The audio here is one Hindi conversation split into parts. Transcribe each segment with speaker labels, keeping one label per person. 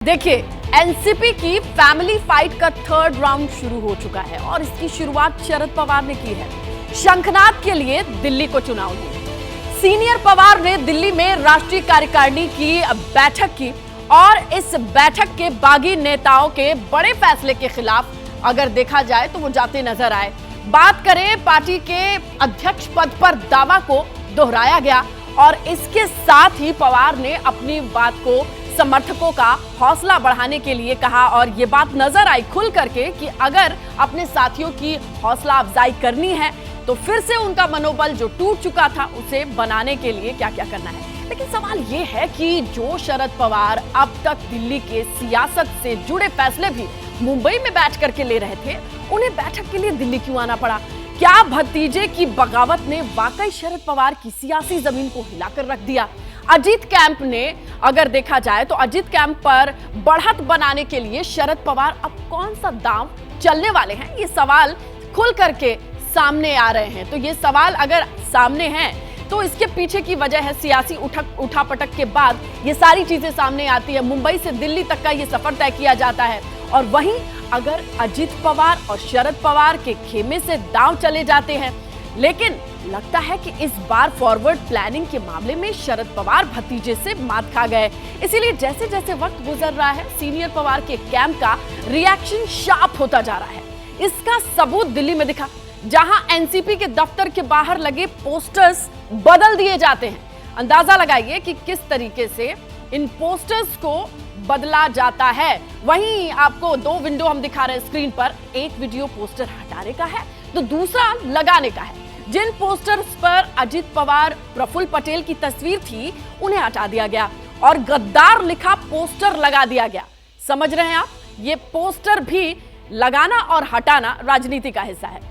Speaker 1: देखिए, एनसीपी की फैमिली फाइट का थर्ड राउंड शुरू हो चुका है और इसकी शुरुआत शरद पवार ने की है। शंखनाद के लिए दिल्ली को चुनाव लिया। सीनियर पवार ने दिल्ली में राष्ट्रीय कार्यकारिणी की बैठक की और इस बैठक के बागी नेताओं के बड़े फैसले के खिलाफ अगर देखा जाए तो वो जाते नजर आए। बात करें पार्टी के अध्यक्ष पद पर दावा को दोहराया गया और इसके साथ ही पवार ने अपनी बात को समर्थकों का हौसला बढ़ाने के लिए कहा और ये बात नजर आई खुल करके कि अगर अपने साथियों की हौसला अफजाई करनी है तो फिर से उनका मनोबल जो टूट चुका था उसे बनाने के लिए क्या क्या करना है। लेकिन सवाल ये है कि जो शरद पवार अब तक दिल्ली के सियासत से जुड़े फैसले भी मुंबई में बैठ करके ले रहे थे, उन्हें बैठक के लिए दिल्ली क्यों आना पड़ा? क्या भतीजे की बगावत ने वाकई शरद पवार की सियासी जमीन को हिलाकर रख दिया? अजीत कैंप ने अगर देखा जाए तो अजीत कैंप पर बढ़त बनाने के लिए शरद पवार अब कौन सा दांव चलने वाले हैं, ये सवाल खुल करके सामने आ रहे हैं। तो ये सवाल अगर सामने हैं तो इसके पीछे की वजह है सियासी उठापटक के बाद ये सारी चीजें सामने आती है। मुंबई से दिल्ली तक का ये सफर तय किया जाता है और वहीं अगर अजीत पवार और शरद पवार के खेमे से दांव चले जाते हैं, लेकिन लगता है कि इस बार फॉरवर्ड प्लानिंग के मामले में शरद पवार भतीजे से मात खा गए। इसीलिए जैसे जैसे वक्त गुजर रहा है सीनियर पवार के कैंप का रिएक्शन शार्प होता जा रहा है। इसका सबूत दिल्ली में दिखा, जहां एनसीपी के दफ्तर के बाहर लगे पोस्टर्स बदल दिए जाते हैं। अंदाजा लगाइए कि किस तरीके से इन पोस्टर्स को बदला जाता है। वहीं आपको दो विंडो हम दिखा रहे हैं स्क्रीन पर, एक वीडियो पोस्टर हटाने का है तो दूसरा लगाने का है। जिन पोस्टर्स पर अजीत पवार प्रफुल्ल पटेल की तस्वीर थी उन्हें हटा दिया गया और गद्दार लिखा पोस्टर लगा दिया गया। समझ रहे हैं आप, ये पोस्टर भी लगाना और हटाना राजनीति का हिस्सा है।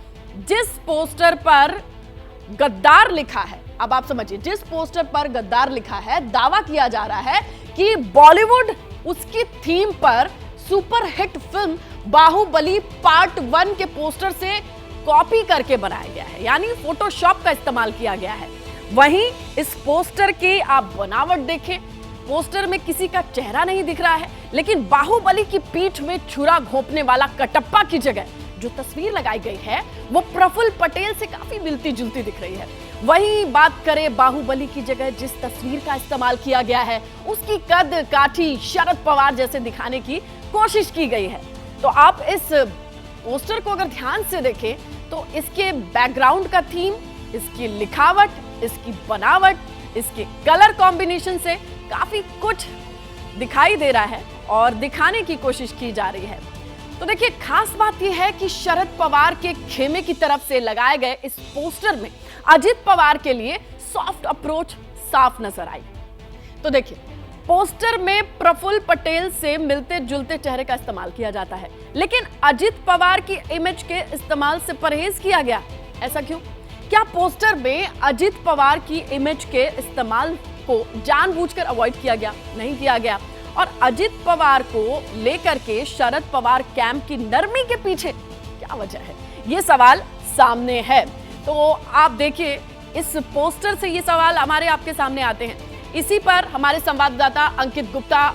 Speaker 1: जिस पोस्टर पर गद्दार लिखा है, अब आप समझिए, जिस पोस्टर पर गद्दार लिखा है दावा किया जा रहा है कि बॉलीवुड उसकी थीम पर सुपरहिट फिल्म बाहुबली पार्ट 1 के पोस्टर से कॉपी करके बनाया गया है, यानी फोटोशॉप का इस्तेमाल किया गया है। वहीं इस पोस्टर की आप बनावट देखें, पोस्टर में किसी का चेहरा नहीं दिख रहा है, लेकिन बाहुबली की पीठ में छुरा घोंपने वाला कटप्पा की जगह जो तस्वीर लगाई गई है वो प्रफुल्ल पटेल से काफी मिलती जुलती दिख रही है। वहीं बात करें बाहुबली की जगह जिस तस्वीर का इस्तेमाल किया गया है उसकी कद काठी शरद पवार जैसे दिखाने की कोशिश की गई है। तो आप इस पोस्टर को अगर ध्यान से देखें तो इसके बैकग्राउंड का थीम, इसकी लिखावट, इसकी बनावट, इसके कलर कॉम्बिनेशन से काफी कुछ दिखाई दे रहा है और दिखाने की कोशिश की जा रही है। तो देखिए, खास बात यह है कि शरद पवार के खेमे की तरफ से लगाए गए इस पोस्टर में अजीत पवार के लिए सॉफ्ट अप्रोच साफ नजर आई। तो देखिए, पोस्टर में प्रफुल्ल पटेल से मिलते जुलते चेहरे का इस्तेमाल किया जाता है, लेकिन अजीत पवार की इमेज के इस्तेमाल से परहेज किया गया। ऐसा क्यों? क्या पोस्टर में अजीत पवार की इमेज के इस्तेमाल को जानबूझकर अवॉइड किया गया? नहीं किया गया। और अजीत पवार को लेकर के शरद पवार कैंप की नरमी के पीछे क्या वजह है, ये सवाल सामने है। तो आप देखिए, इस पोस्टर से ये सवाल हमारे आपके सामने आते हैं। इसी पर हमारे संवाददाता अंकित गुप्ता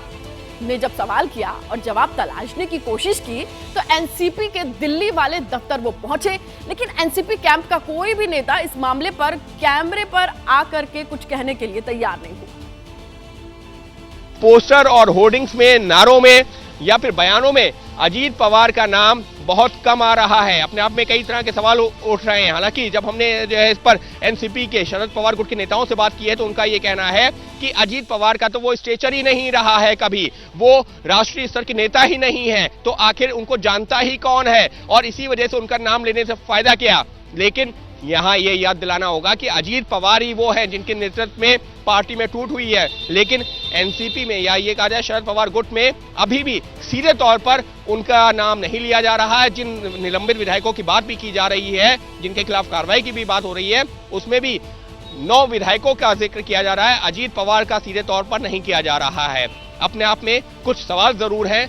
Speaker 1: ने जब सवाल किया और जवाब तलाशने की कोशिश की तो एनसीपी के दिल्ली वाले दफ्तर वो पहुंचे, लेकिन एनसीपी कैंप का कोई भी नेता इस मामले पर कैमरे पर आकर के कुछ कहने के लिए तैयार नहीं हुआ।
Speaker 2: पोस्टर और होर्डिंग्स में, नारों में या फिर बयानों में अजीत पवार का नाम बहुत कम आ रहा है। अपने आप में कई तरह के सवाल उठ रहे हैं। हालांकि जब हमने जो है इस पर एनसीपी के शरद पवार गुट के नेताओं से बात की है तो उनका ये कहना है कि अजीत पवार का तो वो स्टेचर ही नहीं रहा है, कभी वो राष्ट्रीय स्तर के नेता ही नहीं है, तो आखिर उनको जानता ही कौन है और इसी वजह से उनका नाम लेने से फायदा क्या। लेकिन यहां ये याद दिलाना होगा कि अजीत पवार ही वो है जिनके नेतृत्व में पार्टी में टूट हुई है, लेकिन एनसीपी में या ये कहा जाए शरद पवार गुट में अभी भी सीधे तौर पर उनका नाम नहीं लिया जा रहा है। जिन निलंबित विधायकों की बात भी की जा रही है, जिनके खिलाफ कार्रवाई की भी बात हो रही है, उसमें भी 9 विधायकों का जिक्र किया जा रहा है, अजीत पवार का सीधे तौर पर नहीं किया जा रहा है। अपने आप में कुछ सवाल जरूर है।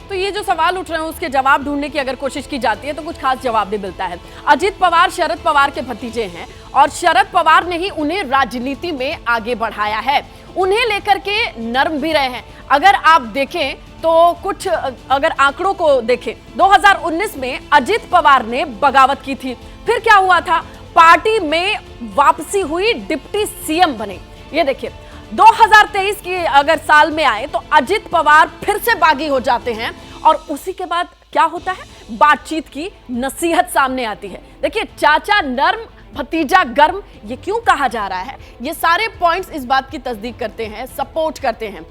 Speaker 1: तो ये जो सवाल उठ रहे हैं उसके जवाब ढूंढने की अगर कोशिश की जाती है तो कुछ खास जवाब भी मिलता है। अजीत पवार शरद पवार के भतीजे हैं और शरद पवार ने ही उन्हें राजनीति में आगे बढ़ाया है। उन्हें लेकर के नर्म भी रहे हैं। अगर आप देखें तो कुछ अगर आंकड़ों को देखें, 2019 में अजित पवार ने बगावत की थी, फिर क्या हुआ था, पार्टी में वापसी हुई, डिप्टी सीएम बने। ये देखिए 2023 की अगर साल में आए तो अजित पवार फिर से बागी हो जाते हैं और उसी के बाद क्या होता है, बातचीत की नसीहत सामने आती है। देखिए चाचा नर्म भतीजा गर्म, ये क्यों कहा जा रहा है, ये सारे पॉइंट्स इस बात की तस्दीक करते हैं, सपोर्ट करते हैं।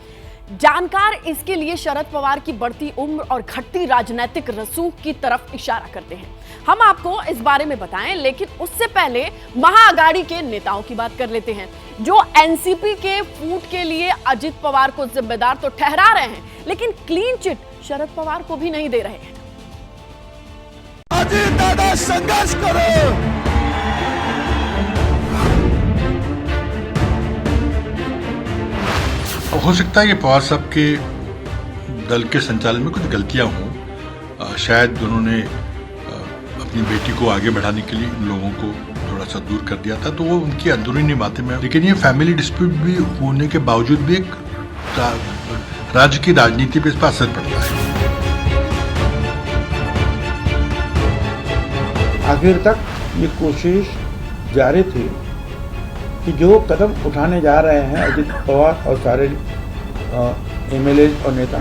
Speaker 1: जानकार इसके लिए शरद पवार की बढ़ती उम्र और घटती राजनीतिक रसूख की तरफ इशारा करते हैं। हम आपको इस बारे में बताएं, लेकिन उससे पहले महाअघाड़ी के नेताओं की बात कर लेते हैं, जो एनसीपी के फूट के लिए अजित पवार को जिम्मेदार तो ठहरा रहे हैं, लेकिन क्लीन चिट शरद पवार को भी नहीं दे रहे हैं।
Speaker 3: अजित दादा संघर्ष करो।
Speaker 4: हो सकता है कि पवार साहब के दल के संचालन में कुछ गलतियां हों, शायद उन्होंने अपनी बेटी को आगे बढ़ाने के लिए इन लोगों को थोड़ा सा दूर कर दिया था, तो वो उनकी अंदरूनी बातें में, लेकिन ये फैमिली डिस्प्यूट भी होने के बावजूद भी एक राज्य की राजनीति पे इस पर असर पड़ता है।
Speaker 3: आखिर तक ये कोशिश जारी थी कि जो कदम उठाने जा रहे हैं अजित पवार और सारे एमएलए और नेता,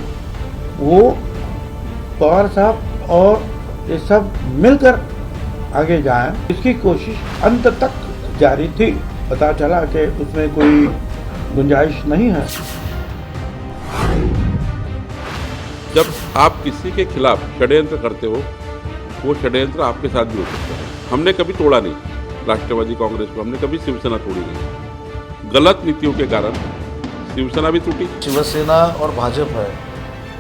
Speaker 3: वो पवार साहब और ये सब मिलकर आगे जाएं, इसकी कोशिश अंत तक जारी थी। पता चला कि उसमें कोई गुंजाइश नहीं है।
Speaker 5: जब आप किसी के खिलाफ षड्यंत्र करते हो, वो षड्यंत्र आपके साथ भी हो सकता है। हमने कभी तोड़ा नहीं राष्ट्रवादी कांग्रेस को, हमने कभी शिवसेना तोड़ी नहीं। गलत नीतियों के कारण शिवसेना भी टूटी।
Speaker 6: शिवसेना और भाजपा है,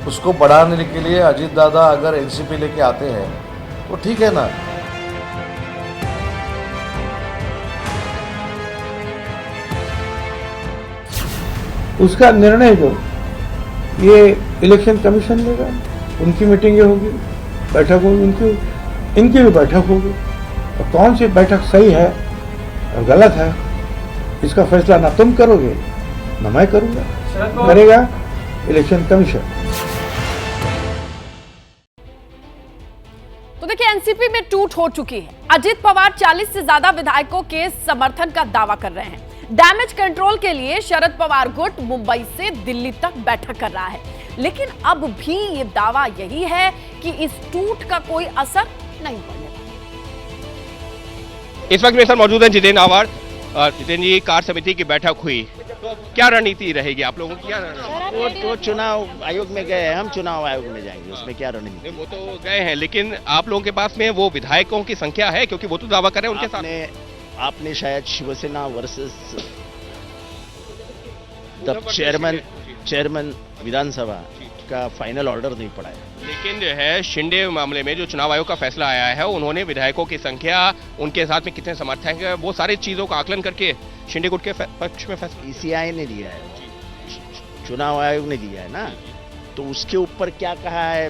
Speaker 6: उसको बढ़ाने के लिए अजित दादा अगर एनसीपी लेके आते हैं तो ठीक है ना।
Speaker 3: उसका निर्णय जो ये इलेक्शन कमीशन लेगा, उनकी मीटिंगें होगी, बैठक होगी, इनकी भी बैठक होगी, और कौन सी बैठक सही है और गलत है, इसका फैसला ना तुम करोगे ना मैं करूंगा, करेगा इलेक्शन कमीशन।
Speaker 1: तो देखिए एनसीपी में टूट हो चुकी है। अजित पवार 40 से ज्यादा विधायकों के समर्थन का दावा कर रहे हैं। डैमेज कंट्रोल के लिए शरद पवार गुट मुंबई से दिल्ली तक बैठक कर रहा है, लेकिन अब भी ये दावा यही है कि इस टूट का कोई असर नहीं पड़ेगा।
Speaker 2: इस वक्त मेरे साथ मौजूद हैं जितेंद्र आवार। जितेंद्र जी, कार्य समिति की बैठक हुई, तो क्या रणनीति रहेगी आप लोगों की? क्या
Speaker 7: वो चुनाव आयोग में गए हैं, हम चुनाव आयोग में जाएंगे, उसमें क्या रणनीति?
Speaker 2: वो तो गए हैं, लेकिन आप लोगों के पास में वो विधायकों की संख्या है, क्योंकि वो तो दावा कर रहे हैं उनके साथ।
Speaker 7: आपने शायद शिवसेना वर्सेस द चेयरमैन विधानसभा का फाइनल ऑर्डर नहीं पड़ा है।
Speaker 2: लेकिन जो है शिंदे मामले में जो चुनाव आयोग का फैसला आया है, उन्होंने विधायकों की संख्या, उनके साथ में कितने समर्थक हैं, वो सारी चीजों का आकलन करके शिंदे गुट के पक्ष में फैसला
Speaker 7: ईसीआई ने दिया है, चुनाव आयोग ने दिया है ना, तो उसके ऊपर क्या कहा है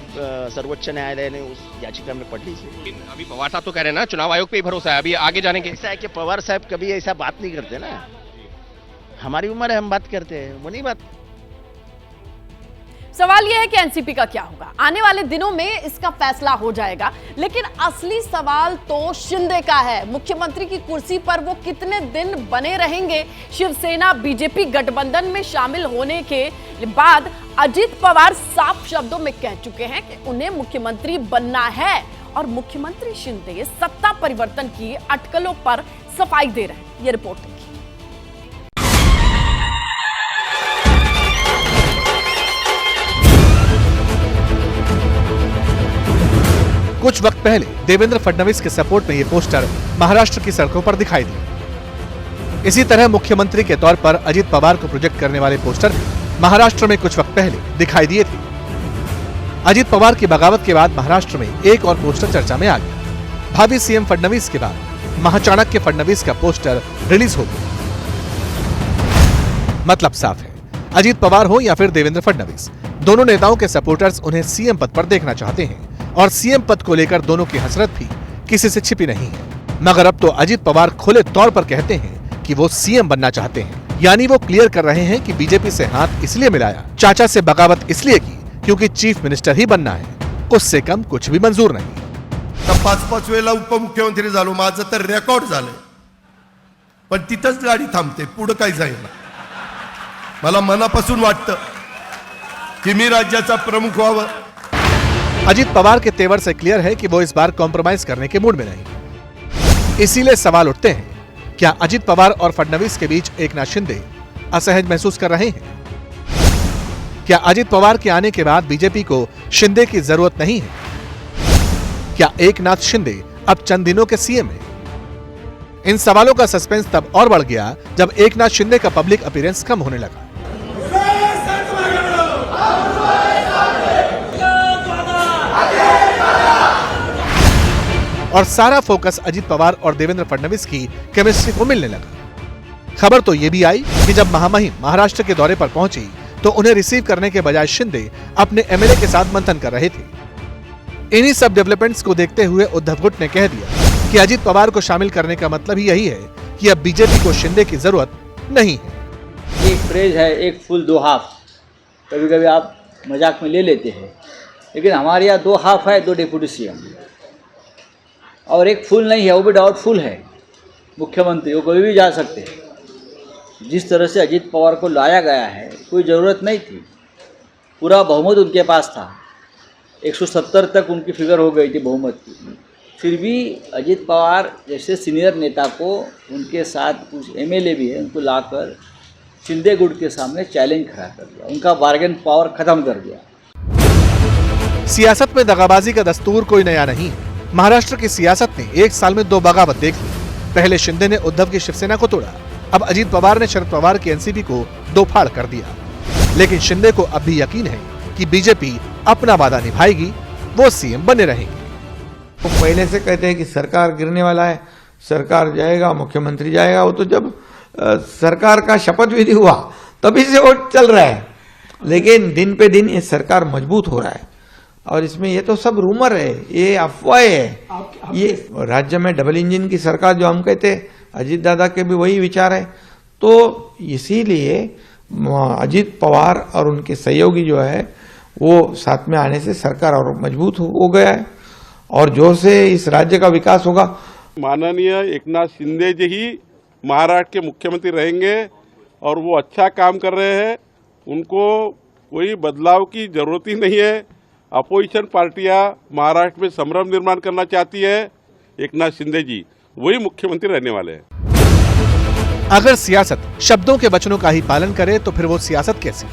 Speaker 7: सर्वोच्च न्यायालय ने उस याचिका में पढ़ लीजिए।
Speaker 2: लेकिन अभी पवार साहब तो कह रहे हैं ना, चुनाव आयोग पे ही भरोसा है, अभी आगे जाने के।
Speaker 7: ऐसा है कि पवार साहब कभी ऐसा बात नहीं करते ना, हमारी उम्र है, हम बात करते हैं, वो नहीं बात।
Speaker 1: सवाल यह है कि एनसीपी का क्या होगा। आने वाले दिनों में इसका फैसला हो जाएगा, लेकिन असली सवाल तो शिंदे का है। मुख्यमंत्री की कुर्सी पर वो कितने दिन बने रहेंगे? शिवसेना बीजेपी गठबंधन में शामिल होने के बाद अजित पवार साफ शब्दों में कह चुके हैं कि उन्हें मुख्यमंत्री बनना है, और मुख्यमंत्री शिंदे सत्ता परिवर्तन की अटकलों पर सफाई दे रहे हैं। ये रिपोर्ट देखिए।
Speaker 8: कुछ वक्त पहले देवेंद्र फडणवीस के सपोर्ट में ये पोस्टर महाराष्ट्र की सड़कों पर दिखाई दिए। इसी तरह मुख्यमंत्री के तौर पर अजित पवार को प्रोजेक्ट करने वाले पोस्टर महाराष्ट्र में कुछ वक्त पहले दिखाई दिए थे। अजित पवार की बगावत के बाद महाराष्ट्र में एक और पोस्टर चर्चा में आ गया। भावी सीएम फडणवीस के बाद महाचाणक्य फडणवीस का पोस्टर रिलीज हो गया। मतलब साफ है, अजित पवार हो या फिर देवेंद्र फडणवीस, दोनों नेताओं के सपोर्टर्स उन्हें सीएम पद पर देखना चाहते हैं, और सीएम पद को लेकर दोनों की हसरत भी किसी से छिपी नहीं है। मगर अब तो अजित पवार खुले तौर पर कहते हैं कि वो सीएम बनना चाहते हैं, यानी वो क्लियर कर रहे हैं कि बीजेपी से हाथ इसलिए मिलाया, चाचा से बगावत इसलिए की क्योंकि चीफ मिनिस्टर ही बनना है, उससे कम कुछ भी मंजूर नहीं।
Speaker 9: 5-5 वेळेला उपमुख्यमंत्री झालो, माझं तर रेकॉर्ड झालंय, पण तिथंच गाडी थांबते, पुढे काही जाईना। मला मनापासून वाटतं की मी राज्याचा प्रमुख व्हावं।
Speaker 8: अजित पवार के तेवर से क्लियर है कि वो इस बार कॉम्प्रोमाइज करने के मूड में नहीं। इसीलिए सवाल उठते हैं, क्या अजित पवार और फडणवीस के बीच एकनाथ शिंदे असहज महसूस कर रहे हैं? क्या अजित पवार के आने के बाद बीजेपी को शिंदे की जरूरत नहीं है? क्या एकनाथ शिंदे अब चंद दिनों के सीएम हैं? इन सवालों का सस्पेंस तब और बढ़ गया जब एकनाथ शिंदे का पब्लिक अपीयरेंस कम होने लगा। और सारा फोकस अजित पवार और देवेंद्र फडणवीस की केमिस्ट्री को मिलने लगा। खबर तो यह भी आई कि जब महामहिम महाराष्ट्र के दौरे पर पहुंची तो उन्हें रिसीव करने के बजाय शिंदे अपने एमएलए के साथ मंथन कर रहे थे। इन्हीं सब डेवलपमेंट्स को देखते हुए उद्धव गुट ने कह दिया कि अजित पवार को शामिल करने का मतलब ही यही है कि अब बीजेपी को शिंदे की जरूरत नहीं है।
Speaker 10: एक फ्रेज है, एक फुल दो हाफ, कभी कभी आप मजाक में ले लेते हैं, लेकिन हमारे यहाँ 2 हाफ है, 2 डिप्टी सीएम, और एक फुल नहीं है, वो भी डाउटफुल है। मुख्यमंत्री वो कभी भी जा सकते हैं। जिस तरह से अजित पवार को लाया गया है, कोई ज़रूरत नहीं थी। पूरा बहुमत उनके पास था, 170 तक उनकी फिगर हो गई थी बहुमत की। फिर भी अजित पवार जैसे सीनियर नेता को, उनके साथ कुछ एमएलए भी है, उनको लाकर शिंदे गुट के सामने चैलेंज खड़ा कर दिया, उनका बार्गेन पावर खत्म कर दिया।
Speaker 8: सियासत में दगाबाजी का दस्तूर कोई नया नहीं है। महाराष्ट्र की सियासत ने 1 साल में 2 बगावत देख ली। पहले शिंदे ने उद्धव की शिवसेना को तोड़ा, अब अजित पवार ने शरद पवार की एनसीपी को 2 फाड़ कर दिया। लेकिन शिंदे को अब भी यकीन है कि बीजेपी अपना वादा निभाएगी, वो सीएम बने रहेंगे।
Speaker 3: वो पहले से कहते हैं कि सरकार गिरने वाला है, सरकार जाएगा, मुख्यमंत्री जाएगा। वो तो जब सरकार का शपथ विधि हुआ तभी से वो चल रहा है, लेकिन दिन पे दिन ये सरकार मजबूत हो रहा है। और इसमें ये तो सब रूमर है, ये अफवाह है। ये राज्य में डबल इंजन की सरकार जो हम कहते हैं, अजित दादा के भी वही विचार है। तो इसीलिए अजित पवार और उनके सहयोगी जो है वो साथ में आने से सरकार और मजबूत हो गया है और जोर से इस राज्य का विकास होगा।
Speaker 5: माननीय एकनाथ शिंदे जी ही महाराष्ट्र के मुख्यमंत्री रहेंगे और वो अच्छा काम कर रहे हैं, उनको कोई बदलाव की जरूरत ही नहीं है। अपोजिशन पार्टियां महाराष्ट्र में संभ्रम निर्माण करना चाहती है, एकनाथ शिंदे जी वही मुख्यमंत्री रहने वाले हैं।
Speaker 8: अगर सियासत शब्दों के वचनों का ही पालन करे तो फिर वो सियासत कैसी?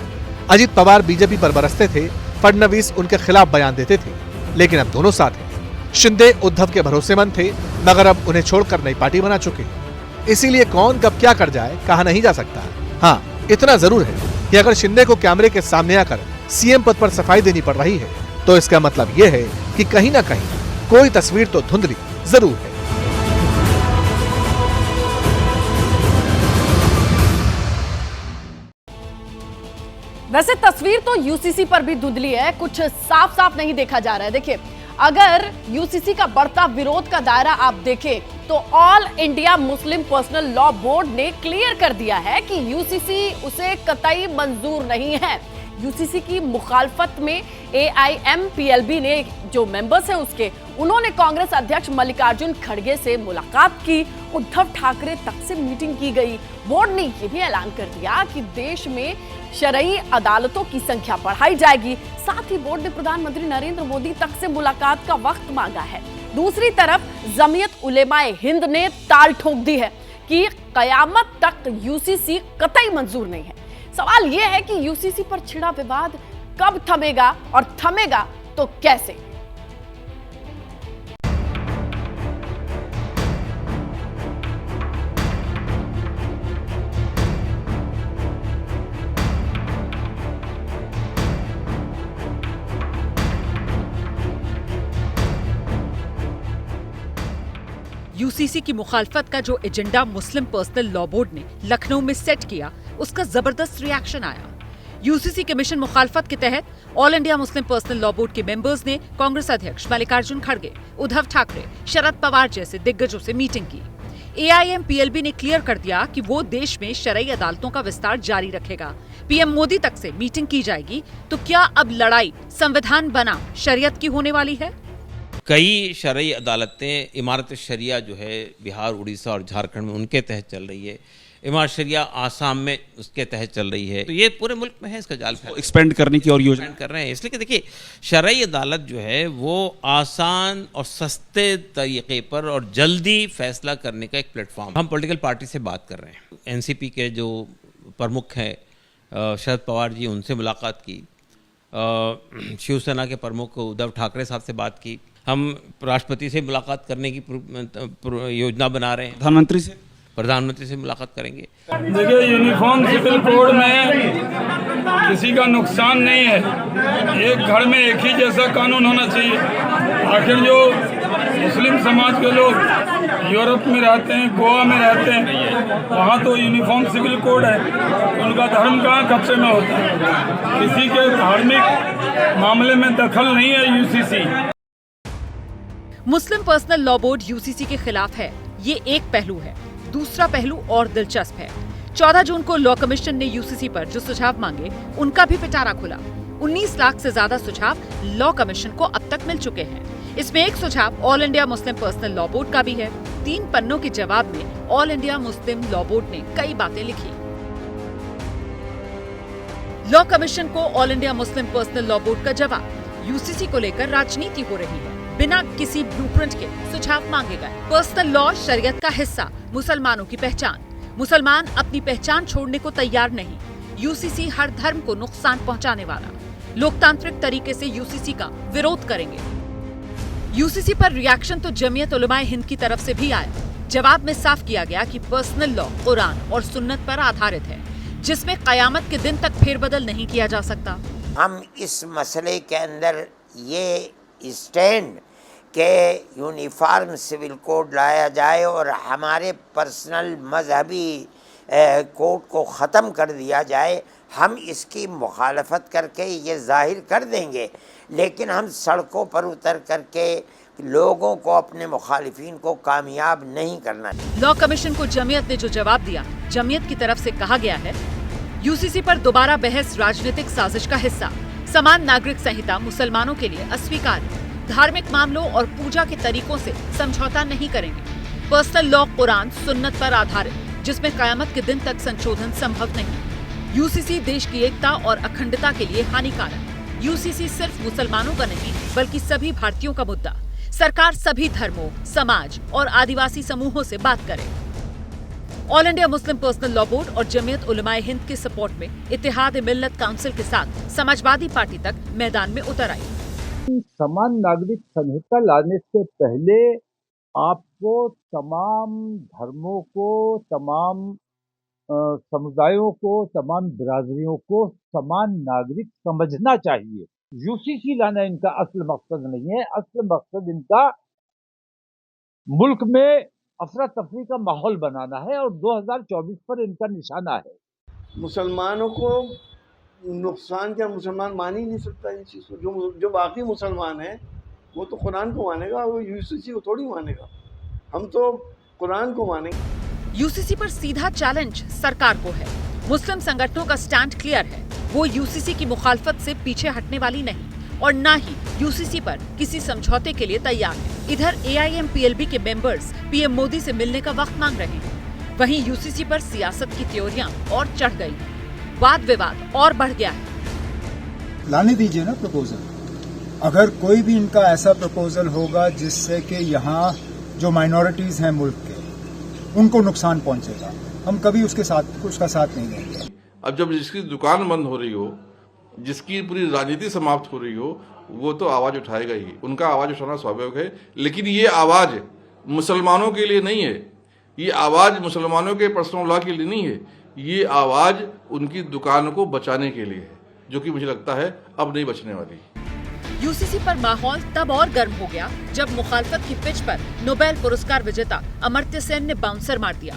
Speaker 8: अजित पवार बीजेपी पर बरसते थे, फडणवीस उनके खिलाफ बयान देते थे, लेकिन अब दोनों साथ हैं। शिंदे उद्धव के भरोसेमंद थे, मगर अब उन्हें छोड़कर नई पार्टी बना चुके हैं। इसीलिए कौन कब क्या कर जाए कहा नहीं जा सकता। हाँ, इतना जरूर है कि अगर शिंदे को कैमरे के सामने आकर सीएम पद पर सफाई देनी पड़ रही है तो इसका मतलब यह है कि कहीं ना कहीं कोई तस्वीर तो धुंधली जरूर है।
Speaker 1: वैसे तस्वीर तो यूसीसी पर भी धुंधली है, कुछ साफ साफ नहीं देखा जा रहा है। देखिए, अगर यूसीसी का बढ़ता विरोध का दायरा आप देखें तो all India Muslim personal law board ने क्लियर कर दिया है कि यूसीसी उसे कतई मंजूर नहीं है। यूसीसी की मुखालफत में एआईएमपीएलबी ने जो मेंबर्स हैं उसके, उन्होंने कांग्रेस अध्यक्ष मल्लिकार्जुन खड़गे से मुलाकात की, उद्धव ठाकरे तक से मीटिंग की गई। बोर्ड ने यह भी ऐलान कर दिया कि देश में शरई अदालतों की संख्या बढ़ाई जाएगी। साथ ही बोर्ड ने प्रधानमंत्री नरेंद्र मोदी तक से मुलाकात का वक्त मांगा है। दूसरी तरफ जमीयत उलेमाए हिंद ने ताल ठोक दी है कि कयामत तक यूसीसी कतई मंजूर नहीं है। सवाल यह है कि यूसीसी पर छिड़ा विवाद कब थमेगा और थमेगा तो कैसे?
Speaker 11: यूसीसी की मुखालफत का जो एजेंडा मुस्लिम पर्सनल लॉ बोर्ड ने लखनऊ में सेट किया, उसका जबरदस्त रिएक्शन आया। यूसीसी कमीशन मुखालफत के तहत all India Muslim personal law board के मेंबर्स ने कांग्रेस अध्यक्ष मल्लिकार्जुन खड़गे, उद्धव ठाकरे, शरद पवार जैसे दिग्गजों से मीटिंग की। AIM-PLB ने क्लियर कर दिया कि वो देश में शरई अदालतों का विस्तार जारी रखेगा। पीएम मोदी तक से मीटिंग की जाएगी। तो क्या अब लड़ाई संविधान बना शरीयत की होने वाली है?
Speaker 12: कई शरई अदालतें इमारत शरिया जो है बिहार, उड़ीसा और झारखंड में उनके तहत चल रही है, इमारत शरिया आसाम में उसके तहत चल रही है। तो ये पूरे मुल्क में है इसका जाल
Speaker 13: एक्सपेंड करने की और योजना
Speaker 12: कर रहे हैं। इसलिए कि देखिए शरई अदालत जो है वो आसान और सस्ते तरीके पर और जल्दी फैसला करने का एक प्लेटफॉर्म। हम पॉलिटिकल पार्टी से बात कर रहे हैं, एनसीपी के जो प्रमुख हैं शरद पवार जी, उनसे मुलाकात की, शिवसेना के प्रमुख उद्धव ठाकरे साहब से बात की, हम राष्ट्रपति से मुलाकात करने की योजना बना रहे हैं, प्रधानमंत्री से मुलाकात करेंगे।
Speaker 14: देखिए यूनिफॉर्म सिविल कोड में किसी का नुकसान नहीं है। एक घर में एक ही जैसा कानून होना चाहिए। आखिर जो मुस्लिम समाज के लोग यूरोप में रहते हैं, गोवा में रहते हैं, वहाँ तो यूनिफॉर्म सिविल कोड है। उनका धर्म कहाँ कब्जे में होता है? किसी के धार्मिक मामले में दखल नहीं है यूसीसी।
Speaker 11: मुस्लिम पर्सनल लॉ बोर्ड यूसीसी के खिलाफ है, ये एक पहलू है। दूसरा पहलू और दिलचस्प है। 14 जून को लॉ कमीशन ने यूसीसी पर जो सुझाव मांगे उनका भी पिटारा खुला। 19 लाख से ज्यादा सुझाव लॉ कमीशन को अब तक मिल चुके हैं। इसमें एक सुझाव all India Muslim personal law board का भी है। 3 पन्नों के जवाब में all India Muslim law board ने कई बातें लिखी। लॉ कमीशन को all India Muslim personal law board का जवाब, यूसीसी को लेकर राजनीति हो रही है, बिना किसी ब्लूप्रिंट के सुझाव मांगे गए। पर्सनल लॉ शरीयत का हिस्सा, मुसलमानों की पहचान। मुसलमान अपनी पहचान छोड़ने को तैयार नहीं। यूसीसी हर धर्म को नुकसान पहुंचाने वाला। लोकतांत्रिक तरीके से यूसीसी का विरोध करेंगे। यूसीसी पर रिएक्शन तो जमीयत उलमाए हिंद की तरफ से भी आया। जवाब में साफ किया गया कि पर्सनल लॉ कुरान और सुन्नत पर आधारित है, जिसमें कयामत के दिन तक फेरबदल नहीं किया जा सकता।
Speaker 15: हम इस मसले के अंदर ये स्टैंड के यूनिफॉर्म सिविल कोड लाया जाए और हमारे पर्सनल मजहबी कोड को ख़त्म कर दिया जाए, हम इसकी मुखालफत करके ये जाहिर कर देंगे। लेकिन हम सड़कों पर उतर करके लोगों को, अपने मुखालिफिन को कामयाब नहीं करना।
Speaker 11: लॉ कमीशन को जमीयत ने जो जवाब दिया, जमीयत की तरफ से कहा गया है यूसीसी पर दोबारा बहस राजनीतिक साजिश का हिस्सा। समान नागरिक संहिता मुसलमानों के लिए अस्वीकार्य। धार्मिक मामलों और पूजा के तरीकों से समझौता नहीं करेंगे। पर्सनल लॉ कुरान सुन्नत पर आधारित, जिसमें कयामत के दिन तक संशोधन संभव नहीं। यूसीसी देश की एकता और अखंडता के लिए हानिकारक। यूसीसी सिर्फ मुसलमानों का नहीं बल्कि सभी भारतीयों का मुद्दा। सरकार सभी धर्मों, समाज और आदिवासी समूहों से बात करे। All India Muslim personal law board और जमीयत उलमाए हिंद के सपोर्ट में इत्तेहाद मिल्लत काउंसिल के साथ समाजवादी पार्टी तक मैदान में उतर आई।
Speaker 16: समान नागरिक संहिता लाने से पहले आपको तमाम धर्मों को, तमाम समुदायों को, तमाम बिरादरियों को समान नागरिक समझना चाहिए। यूसीसी लाना इनका असल मकसद नहीं है। असल मकसद इनका मुल्क में अफरा तफरी का माहौल बनाना है और 2024 पर इनका निशाना है।
Speaker 17: मुसलमानों को नुकसान क्या मुसलमान मान ही नहीं सकता इन चीज़ को। जो बाकी मुसलमान है वो तो कुरान को मानेगा, वो यूसीसी को थोड़ी मानेगा। हम तो कुरान को मानेंगे।
Speaker 11: यूसीसी पर सीधा चैलेंज सरकार को है। मुस्लिम संगठनों का स्टैंड क्लियर है, वो यूसीसी की मुखालफत से पीछे हटने वाली नहीं और न ही यूसीसी पर किसी समझौते के लिए तैयार है। इधर AIM-PLB के मेंबर्स पीएम मोदी से मिलने का वक्त मांग रहे हैं। वहीं यूसीसी पर सियासत की थ्योरियां और चढ़ गई हैं। वाद विवाद और बढ़ गया है।
Speaker 18: लाने दीजिए ना प्रपोजल। अगर कोई भी इनका ऐसा प्रपोजल होगा जिससे कि यहाँ जो माइनॉरिटीज हैं मुल्क के, उनको नुकसान पहुंचेगा, हम कभी उसका साथ नहीं देंगे।
Speaker 5: अब जब जिसकी दुकान बंद हो रही हो, जिसकी पूरी राजनीति समाप्त हो रही हो, वो तो आवाज उठाएगा ही। उनका आवाज उठाना स्वाभाविक है, लेकिन ये आवाज मुसलमानों के लिए नहीं है। ये आवाज मुसलमानों के पर्सनल लॉ के लिए नहीं है। ये आवाज उनकी दुकान को बचाने के लिए है, जो कि मुझे लगता है अब नहीं बचने वाली।
Speaker 11: यूसीसी पर माहौल तब और गर्म हो गया जब मुखालफत की पिच पर नोबेल पुरस्कार विजेता अमर्त्य सेन ने बाउंसर मार दिया।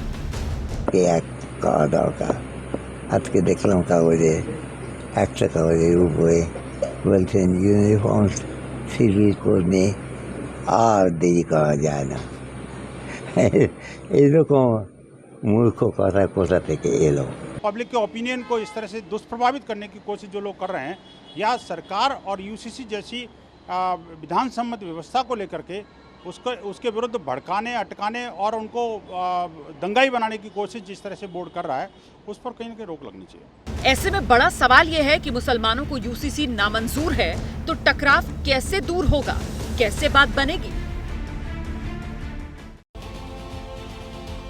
Speaker 19: यूनिफॉर्म सिविल कोड में और देरी कहा जाए ना।
Speaker 13: इन लोग को मूर्खों का कोसा थे कि ये लोग
Speaker 18: पब्लिक के ओपिनियन को इस तरह से दुष्प्रभावित करने की कोशिश जो लोग कर रहे हैं, या सरकार और यूसीसी जैसी विधान सम्मत व्यवस्था को लेकर के उसके विरुद्ध भड़काने, अटकाने और उनको दंगाई बनाने की कोशिश जिस तरह से बोर्ड कर रहा है, उस पर कहीं ना कहीं रोक लगनी चाहिए।
Speaker 11: ऐसे में बड़ा सवाल यह है कि मुसलमानों को यूसीसी नामंजूर है तो टकराव कैसे दूर होगा, कैसे बात बनेगी?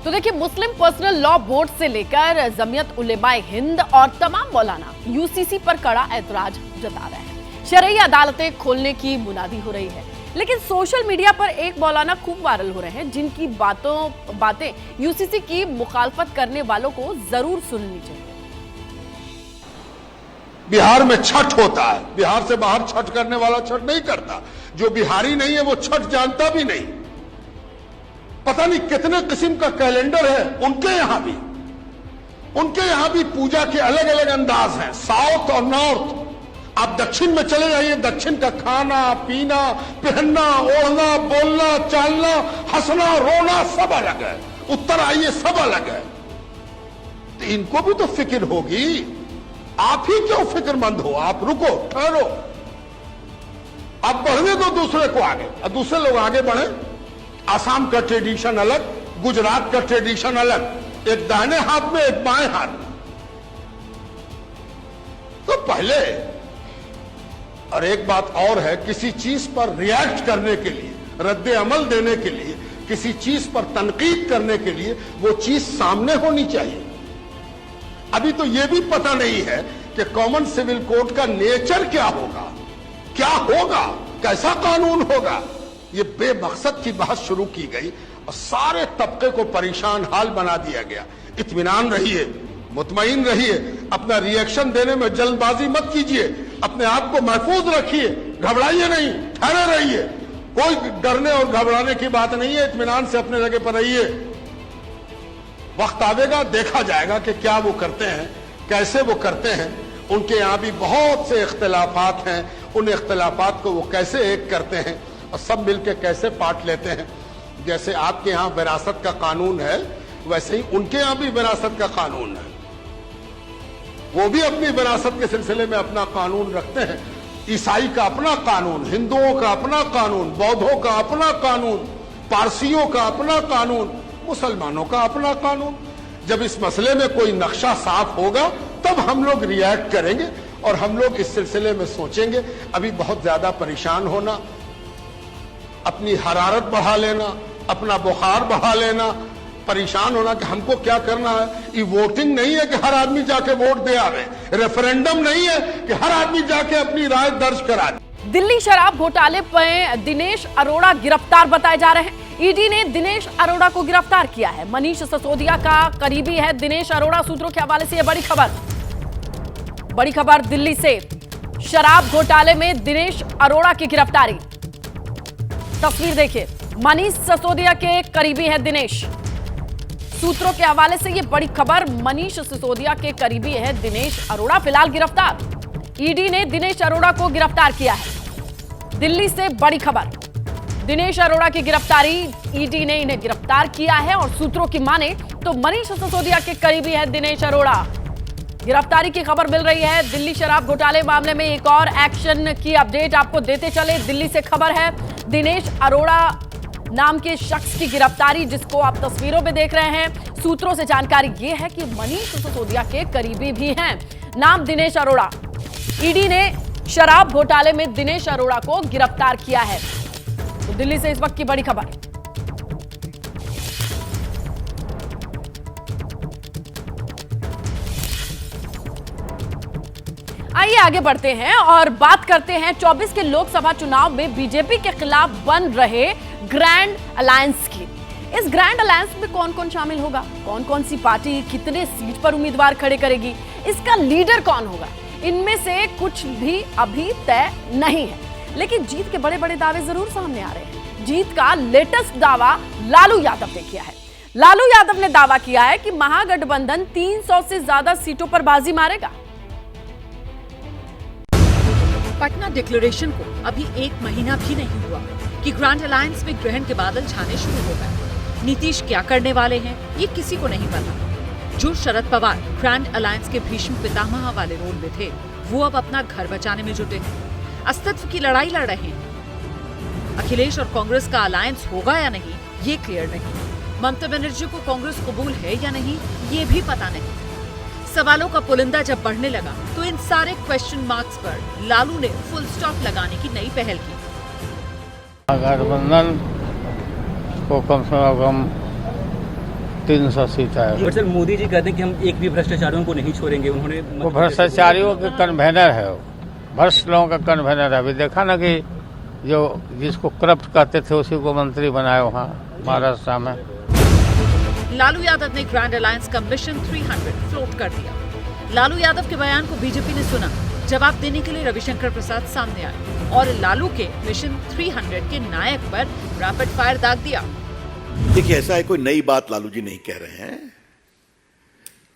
Speaker 1: तो देखिए, मुस्लिम पर्सनल लॉ बोर्ड से लेकर जमीयत उलेमाए हिंद और तमाम मौलाना यूसीसी पर कड़ा ऐतराज जता रहे हैं। शरई अदालतें खोलने की मुनादी हो रही है, लेकिन सोशल मीडिया पर एक मौलाना खूब वायरल हो रहे हैं जिनकी बातें यूसीसी की मुखालफत करने वालों को जरूर सुननी चाहिए।
Speaker 9: बिहार में छठ होता है, बिहार से बाहर छठ करने वाला छठ नहीं करता, जो बिहारी नहीं है वो छठ जानता भी नहीं। पता नहीं कितने किस्म का कैलेंडर है उनके यहां भी पूजा के अलग अलग अंदाज हैं, साउथ और नॉर्थ। आप दक्षिण में चले जाइए, दक्षिण का खाना पीना, पहनना, ओढ़ना, बोलना, चालना, हंसना, रोना सब अलग है। उत्तर आइए, सब अलग है। तो इनको भी तो फिक्र होगी। आप ही क्यों फिक्रमंद हो? आप रुको, ठहरो, आप बढ़ने दो दूसरे को आगे, और दूसरे लोग आगे बढ़े। आसाम का ट्रेडिशन अलग, गुजरात का ट्रेडिशन अलग, एक दाहिने हाथ में एक बाएं हाथ में। तो पहले, और एक बात और है, किसी चीज पर रिएक्ट करने के लिए, रद्द अमल देने के लिए, किसी चीज पर तनकीद करने के लिए वो चीज सामने होनी चाहिए। अभी तो ये भी पता नहीं है कि कॉमन सिविल कोड का नेचर क्या होगा, कैसा कानून होगा। ये बेमकसद की बात शुरू की गई और सारे तबके को परेशान हाल बना दिया गया। इत्मीनान रहिए, मुतमईन रहिए, अपना रिएक्शन देने में जल्दबाजी मत कीजिए, अपने आप को महफूज रखिए, घबराइए नहीं, ठहरे रहिए। कोई डरने और घबराने की बात नहीं है, इत्मीनान से अपने जगह पर रहिए। वक्त आवेगा, देखा जाएगा कि क्या वो करते हैं, कैसे वो करते हैं। उनके यहाँ भी बहुत से इख्तिलाफात हैं, उन इख्तिलाफात को वो कैसे एक करते हैं और सब मिलकर कैसे पाट लेते हैं। जैसे आपके यहाँ विरासत का कानून है, वैसे ही उनके यहाँ भी विरासत का कानून है। वो भी अपनी विरासत के सिलसिले में अपना कानून रखते हैं। ईसाई का अपना कानून, हिंदुओं का अपना कानून, बौद्धों का अपना कानून, पारसियों का अपना कानून, मुसलमानों का अपना कानून। जब इस मसले में कोई नक्शा साफ होगा तब हम लोग रिएक्ट करेंगे और हम लोग इस सिलसिले में सोचेंगे। अभी बहुत ज्यादा परेशान होना, अपनी हरारत बढ़ा लेना, अपना बुखार बढ़ा लेना, परेशान होना कि हमको क्या करना है। ये वोटिंग नहीं है कि हर आदमी जाके वोट दे आवे, रेफरेंडम नहीं है कि हर आदमी जाके अपनी राय दर्ज करा दे।
Speaker 1: दिल्ली शराब घोटाले पर दिनेश अरोड़ा गिरफ्तार बताए जा रहे हैं। ईडी ने दिनेश अरोड़ा को गिरफ्तार किया है। मनीष सिसोदिया का करीबी है दिनेश अरोड़ा। सूत्रों के हवाले से यह बड़ी खबर दिल्ली से। शराब घोटाले में दिनेश अरोड़ा की गिरफ्तारी। तस्वीर देखिए, मनीष सिसोदिया के करीबी है दिनेश। सूत्रों के हवाले से यह बड़ी खबर, मनीष सिसोदिया के करीबी है दिनेश अरोड़ा फिलहाल गिरफ्तार। ईडी ने दिनेश अरोड़ा को गिरफ्तार किया है। दिल्ली से बड़ी खबर, दिनेश अरोड़ा की गिरफ्तारी, ईडी ने इन्हें गिरफ्तार किया है और सूत्रों की माने तो मनीष सिसोदिया के करीबी है दिनेश अरोड़ा। गिरफ्तारी की खबर मिल रही है। दिल्ली शराब घोटाले मामले में एक और एक्शन की अपडेट आपको देते चले। दिल्ली से खबर है, दिनेश अरोड़ा नाम के शख्स की गिरफ्तारी, जिसको आप तस्वीरों में देख रहे हैं। सूत्रों से जानकारी यह है कि मनीष सिसोदिया के करीबी भी हैं, नाम दिनेश अरोड़ा। ईडी ने शराब घोटाले में दिनेश अरोड़ा को गिरफ्तार किया है। तो दिल्ली से इस वक्त की बड़ी खबर। आइए आगे बढ़ते हैं और बात करते हैं 24 के लोकसभा चुनाव में बीजेपी के खिलाफ बन रहे ग्रैंड अलायंस की। इस ग्रैंड अलायंस में कौन कौन शामिल होगा, कौन कौन सी पार्टी कितने सीट पर उम्मीदवार खड़े करेगी, इसका लीडर कौन होगा, इनमें से कुछ भी अभी तय नहीं है। लेकिन जीत के बड़े बड़े दावे जरूर सामने आ रहे हैं। जीत का लेटेस्ट दावा लालू यादव ने किया है। लालू यादव ने दावा किया है कि महागठबंधन 300 से ज्यादा सीटों पर बाजी मारेगा।
Speaker 11: पटना डिक्लेरेशन को अभी 1 महीना भी नहीं हुआ कि ग्रैंड अलायंस में ग्रहण के बादल छाने शुरू हो गए। नीतीश क्या करने वाले हैं ये किसी को नहीं पता। जो शरद पवार ग्रैंड अलायंस के भीष्म पितामह वाले रोल में थे, वो अब अपना घर बचाने में जुटे हैं, अस्तित्व की लड़ाई लड़ रहे हैं। अखिलेश और कांग्रेस का अलायंस होगा या नहीं ये क्लियर नहीं। ममता बनर्जी को कांग्रेस कबूल है या नहीं ये भी पता नहीं। सवालों का पुलिंदा जब बढ़ने लगा तो इन सारे क्वेश्चन मार्क्स पर लालू ने फुल स्टॉप लगाने की नई पहल की।
Speaker 19: गठबंधन को कम से कम 300 सीट है।
Speaker 20: सर मोदी जी कहते हैं कि हम एक भी भ्रष्टाचारियों को नहीं छोड़ेंगे। उन्होंने
Speaker 19: वो भ्रष्टाचारियों के कन्वेनर है, भ्रष्ट लोगों का कन्वेनर है। अभी देखा ना कि जो जिसको करप्ट कहते थे उसी को मंत्री बनाए वहाँ महाराष्ट्र में।
Speaker 11: लालू यादव ने ग्रैंड अलायंस का मिशन 300 फ्लोट कर दिया। लालू यादव के बयान को बीजेपी ने सुना। जवाब देने के लिए रविशंकर प्रसाद सामने आए और लालू के मिशन 300 के नायक पर रैपिड फायर दाग दिया।
Speaker 21: देखिए, ऐसा है कोई नई बात लालू जी नहीं कह रहे हैं।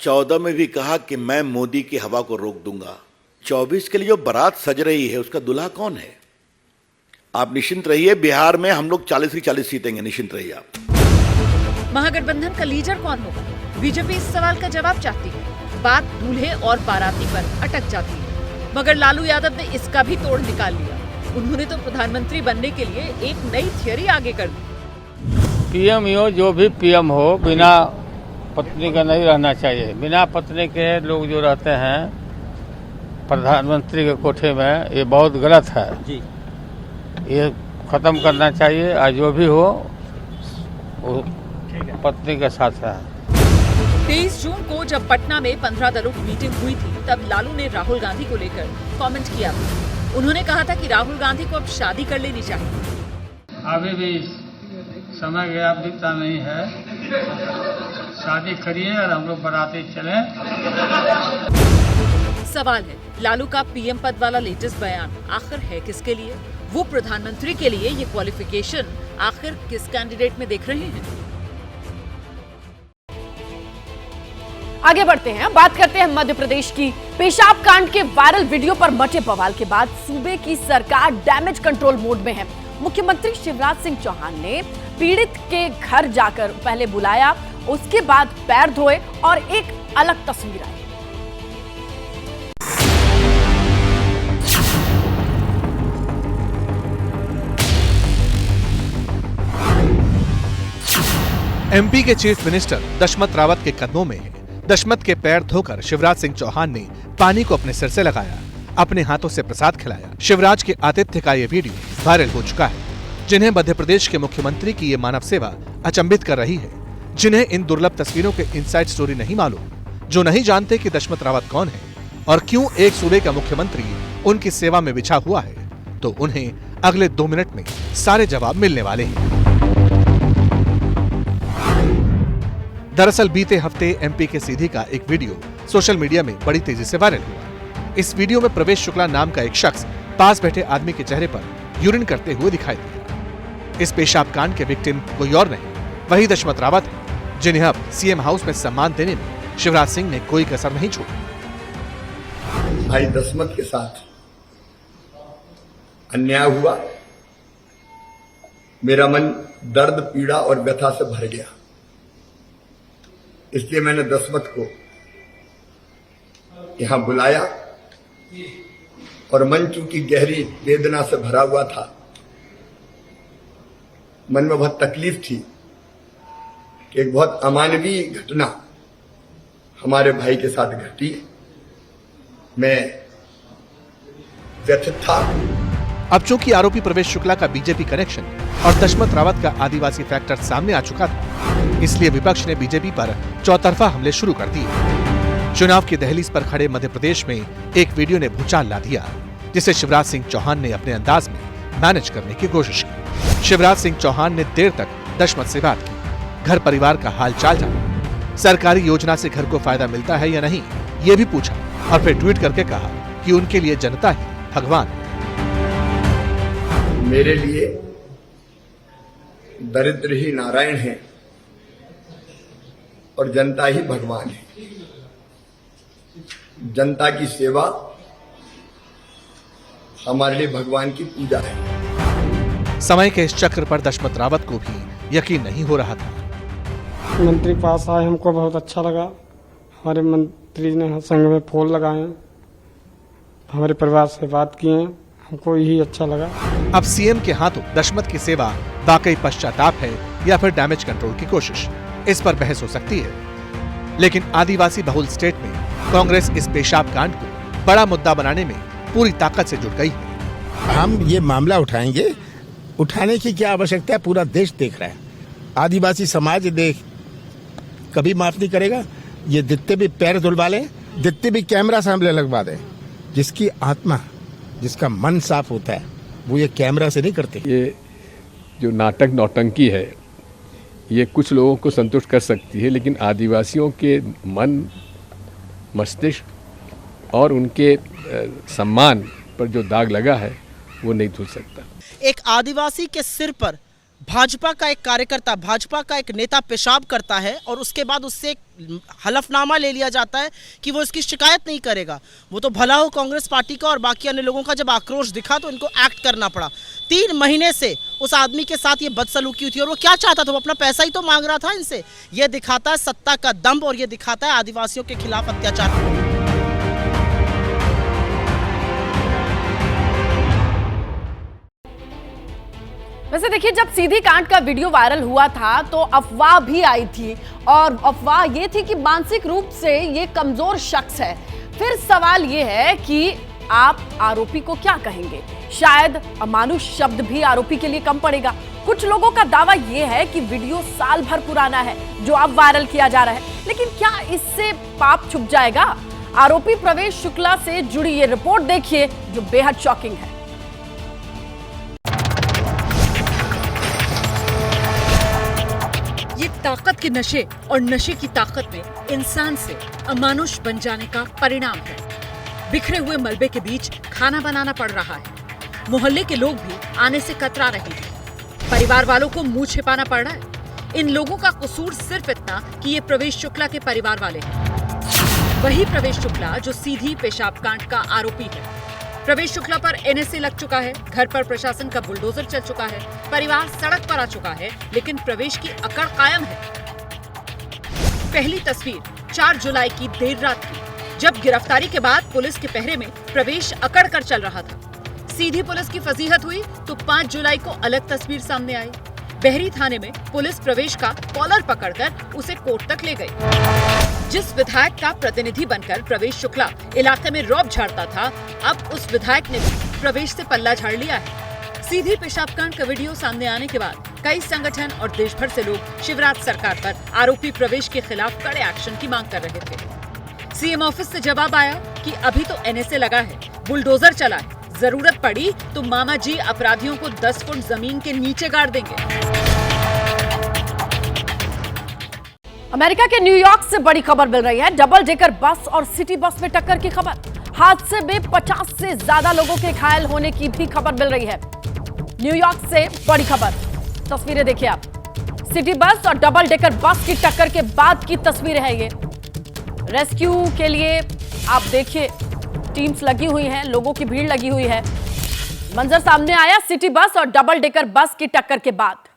Speaker 21: 14 में भी कहा कि मैं मोदी की हवा को रोक दूंगा। 24 के लिए जो बारात सज रही है उसका दूल्हा कौन है? आप निश्चिंत रहिए, बिहार में हम लोग 40 की 40 जीतेंगे, निश्चिंत रहिए आप।
Speaker 11: महागठबंधन का लीडर कौन होगा? बीजेपी इस सवाल का जवाब चाहती है। बात दूल्हे और बाराती पर अटक जाती है, मगर लालू यादव ने इसका भी तोड़ निकाल लिया। उन्होंने तो प्रधानमंत्री बनने के लिए एक नई थियरी आगे कर दी।
Speaker 19: पीएम हो, जो भी पीएम हो, बिना पत्नी का नहीं रहना चाहिए। बिना पत्नी के लोग जो रहते हैं प्रधानमंत्री के कोठे में, ये बहुत गलत है जी। ये खत्म करना चाहिए। आज जो भी हो वो पत्नी के साथ है।
Speaker 11: 23 जून को जब पटना में 15 दलों की मीटिंग हुई थी, तब लालू ने राहुल गांधी को लेकर कमेंट किया था। उन्होंने कहा था कि राहुल गांधी को अब शादी कर लेनी चाहिए।
Speaker 14: अभी भी समय गया बीता नहीं है, शादी करिए और हम लोग बाराती चलें।
Speaker 11: सवाल है, लालू का पीएम पद वाला लेटेस्ट बयान आखिर है किसके लिए? वो प्रधानमंत्री के लिए ये क्वालिफिकेशन आखिर किस कैंडिडेट में देख रहे हैं?
Speaker 1: आगे बढ़ते हैं, बात करते हैं मध्य प्रदेश की। पेशाब कांड के वायरल वीडियो पर मचे बवाल के बाद सूबे की सरकार डैमेज कंट्रोल मोड में है। मुख्यमंत्री शिवराज सिंह चौहान ने पीड़ित के घर जाकर पहले बुलाया, उसके बाद पैर धोए और एक अलग तस्वीर आई।
Speaker 8: एमपी के चीफ मिनिस्टर दशमत रावत के कदमों में है। दशमत के पैर धोकर शिवराज सिंह चौहान ने पानी को अपने सिर से लगाया, अपने हाथों से प्रसाद खिलाया। शिवराज के आतिथ्य का ये वीडियो वायरल हो चुका है। जिन्हें मध्य प्रदेश के मुख्यमंत्री की ये मानव सेवा अचंभित कर रही है, जिन्हें इन दुर्लभ तस्वीरों के इनसाइड स्टोरी नहीं मालूम, जो नहीं जानते कि दशमत रावत कौन है और क्यों एक सूबे का मुख्यमंत्री उनकी सेवा में बिछा हुआ है, तो उन्हें अगले 2 मिनट में सारे जवाब मिलने वाले हैं। दरअसल बीते हफ्ते एमपी के सीधी का एक वीडियो सोशल मीडिया में बड़ी तेजी से वायरल हुआ। इस वीडियो में प्रवेश शुक्ला नाम का एक शख्स पास बैठे आदमी के चेहरे पर यूरिन करते हुए दिखाई दिया। इस पेशाब कांड के विक्टिम कोई और नहीं, वही दशमत रावत है, जिन्हें अब सीएम हाउस में सम्मान देने में शिवराज सिंह ने कोई कसर नहीं छोड़ी।
Speaker 22: भाई दशमत के साथ अन्याय हुआ, मेरा मन दर्द, पीड़ा और व्यथा से भर गया। इसलिए मैंने दशमत को यहां बुलाया और मन चूंकि गहरी वेदना से भरा हुआ था, मन में बहुत तकलीफ थी कि एक बहुत अमानवीय घटना हमारे भाई के साथ घटी। मैं व्यथित था।
Speaker 8: अब चूंकि आरोपी प्रवेश शुक्ला का बीजेपी कनेक्शन और दशमत रावत का आदिवासी फैक्टर सामने आ चुका था, इसलिए विपक्ष ने बीजेपी पर चौतरफा हमले शुरू कर दिए। चुनाव की दहलीज पर खड़े मध्य प्रदेश में एक वीडियो ने भूचाल ला दिया, जिसे शिवराज सिंह चौहान ने अपने अंदाज में मैनेज करने की कोशिश की। शिवराज सिंह चौहान ने देर तक दशमत से बात की, घर परिवार का हाल चाल जाना, सरकारी योजना से घर को फायदा मिलता है या नहीं ये भी पूछा, और फिर ट्वीट करके कहा कि उनके लिए जनता ही भगवान है।
Speaker 22: मेरे लिए दरिद्र ही नारायण है और जनता ही भगवान है। जनता की सेवा हमारे लिए भगवान की पूजा है।
Speaker 8: समय के इस चक्र पर दशमत रावत को भी यकीन नहीं हो रहा था।
Speaker 4: मंत्री पास आए, हमको बहुत अच्छा लगा। हमारे मंत्री ने संघ में फूल लगाए, हमारे परिवार से बात किए, हमको यही अच्छा लगा।
Speaker 8: अब सीएम के हाथों दशमत की सेवा वाकई पश्चाताप है या फिर डैमेज कंट्रोल की कोशिश, इस पर बहस हो सकती है। लेकिन आदिवासी बहुल स्टेट में कांग्रेस इस पेशाब कांड को बड़ा मुद्दा बनाने में पूरी ताकत से जुट गई है।
Speaker 6: हम ये मामला उठाएंगे, उठाने की क्या आवश्यकता है, पूरा देश देख रहा है, आदिवासी समाज देख कभी माफ नहीं करेगा। ये जितने भी पैर धुलवा लें, जितने भी कैमरा सामने लगवा दें, जिसकी आत्मा, जिसका मन साफ होता है वो ये कैमरा से नहीं करते।
Speaker 23: ये जो नाटक नौटंकी है ये कुछ लोगों को संतुष्ट कर सकती है, लेकिन आदिवासियों के मन, मस्तिष्क और उनके सम्मान पर जो दाग लगा है वो नहीं धुल सकता।
Speaker 24: एक आदिवासी के सिर पर भाजपा का एक कार्यकर्ता, भाजपा का एक नेता पेशाब करता है और उसके बाद उससे एक हलफनामा ले लिया जाता है कि वो इसकी शिकायत नहीं करेगा। वो तो भला हो कांग्रेस पार्टी का और बाकी अन्य लोगों का, जब आक्रोश दिखा तो इनको एक्ट करना पड़ा। 3 महीने से उस आदमी के साथ ये बदसलूकी थी और वो क्या चाहता था, वो अपना पैसा ही तो मांग रहा था इनसे। ये दिखाता है सत्ता का दंभ और ये दिखाता है आदिवासियों के खिलाफ अत्याचार।
Speaker 1: वैसे देखिए, जब सीधी कांड का वीडियो वायरल हुआ था तो अफवाह भी आई थी, और अफवाह ये थी कि मानसिक रूप से ये कमजोर शख्स है। फिर सवाल ये है कि आप आरोपी को क्या कहेंगे? शायद अमानुष शब्द भी आरोपी के लिए कम पड़ेगा। कुछ लोगों का दावा ये है कि वीडियो साल भर पुराना है जो अब वायरल किया जा रहा है, लेकिन क्या इससे पाप छुप जाएगा? आरोपी प्रवेश शुक्ला से जुड़ी ये रिपोर्ट देखिए जो बेहद शॉकिंग है।
Speaker 11: ये ताकत के नशे और नशे की ताकत में इंसान से अमानुष बन जाने का परिणाम है। बिखरे हुए मलबे के बीच खाना बनाना पड़ रहा है। मोहल्ले के लोग भी आने से कतरा रहे हैं। परिवार वालों को मुंह छिपाना पड़ रहा है। इन लोगों का कसूर सिर्फ इतना कि ये प्रवेश शुक्ला के परिवार वाले हैं। वही प्रवेश शुक्ला जो सीधी पेशाब कांड का आरोपी है। प्रवेश शुक्ला पर एनएसए लग चुका है, घर पर प्रशासन का बुलडोजर चल चुका है, परिवार सड़क पर आ चुका है, लेकिन प्रवेश की अकड़ कायम है। पहली तस्वीर 4 जुलाई की देर रात की, जब गिरफ्तारी के बाद पुलिस के पहरे में प्रवेश अकड़ कर चल रहा था। सीधी पुलिस की फजीहत हुई तो 5 जुलाई को अलग तस्वीर सामने आई। बहरी थाने में पुलिस प्रवेश का कॉलर पकड़कर उसे कोर्ट तक ले गई। जिस विधायक का प्रतिनिधि बनकर प्रवेश शुक्ला इलाके में रौब झाड़ता था, अब उस विधायक ने भी प्रवेश से पल्ला झाड़ लिया है। सीधी पेशाब कांड का वीडियो सामने आने के बाद कई संगठन और देश भर से लोग शिवराज सरकार पर आरोपी प्रवेश के खिलाफ कड़े एक्शन की मांग कर रहे थे। सीएम ऑफिस से जवाब आया कि अभी तो एनएसए लगा है, बुलडोजर चला है, जरूरत पड़ी तो मामा जी अपराधियों को 10 फुट जमीन के नीचे गाड़ देंगे।
Speaker 1: अमेरिका के न्यूयॉर्क से बड़ी खबर मिल रही है। डबल डेकर बस और सिटी बस में टक्कर की खबर। हादसे में 50 से ज्यादा लोगों के घायल होने की भी खबर मिल रही है। न्यूयॉर्क से बड़ी खबर, तस्वीरें देखिए आप। सिटी बस और डबल डेकर बस की टक्कर के बाद की तस्वीरें हैं ये। रेस्क्यू के लिए आप देखिए टीम्स लगी हुई हैं, लोगों की भीड़ लगी हुई है। मंजर सामने आया सिटी बस और डबल डेकर बस की टक्कर के बाद।